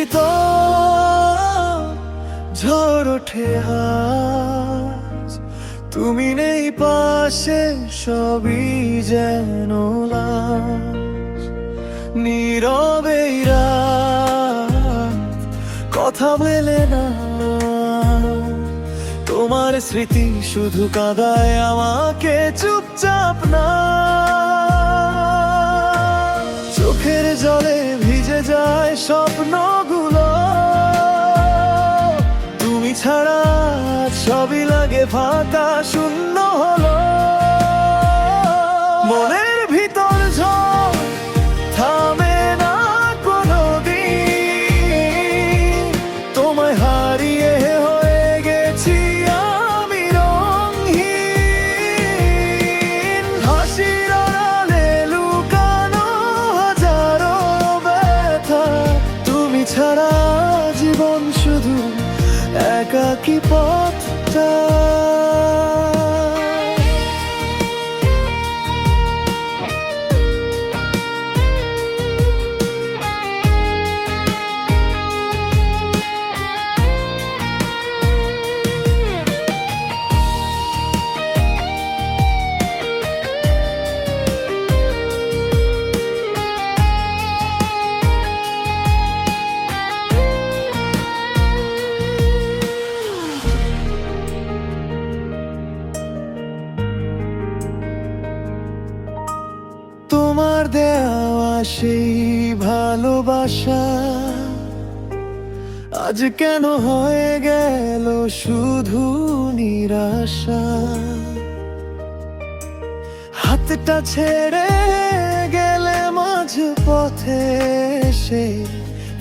ভিতর ঝড় ওঠে আজ, তুমি নেই পাশে, সবই যেন লাশ। নীরবে রাত, কথা বলে না, তোমার স্মৃতি শুধু কাঁদায় আমাকে চুপচাপ না। চোখের জলে ভিজে যায় স্বপ্নগুলো, তুমি ছাড়া সবই লাগে ফাঁকা, শূন্য হলো। মনের ভিতর ঝড় থামে না কোনোদিন, তোমায় হারিয়ে হয়ে গেছি আমি রঙহীন। হাসির আড়ালে লুকানো হাজারো ব্যথা, তুমি ছাড়া জীবন শুধু একাকী পথটা। তোমার দেওয়া সেই ভালোবাসা আজ কেন হয়ে গেল শুধু নিরাশা। হাতটা ছেড়ে গেলে মাঝ পথে এসে,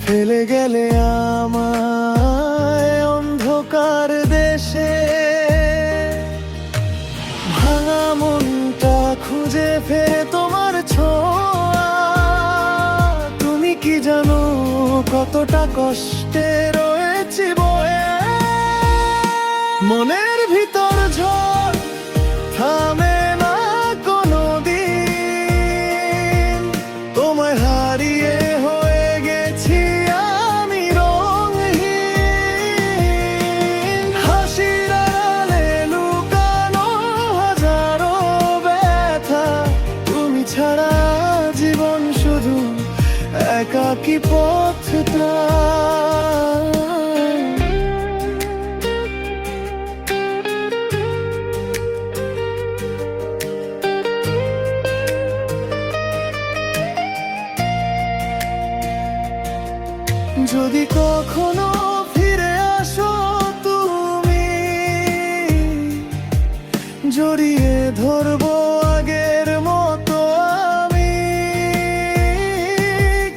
ফেলে গেলে আমায় অন্ধকার দেশে। ভাঙা মনটা খুঁজে ফেরে তোমার ছোঁয়া, তুমি কি জানো কতটা কষ্টে রয়েছি বয়ে। মনের ভিতর ঝড় থামে না কোনোদিন, তোমায় হারিয়ে হয়ে গেছি আমি রঙহীন। হাসির আড়ালে লুকানো হাজারো ব্যথা, তুমি ছাড়া জীবন শুধু একাকী পথটা। যদি কখনো ফিরে আসো তুমি, জড়িয়ে ধরবো আগের মতো আমি।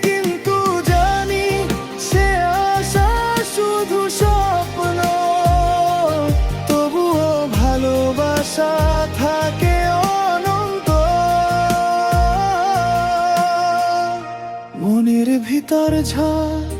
কিন্তু জানি সে আশা শুধু স্বপ্ন, তবুও ভালোবাসা থাকে অনন্ত। মনের ভিতর ঝড়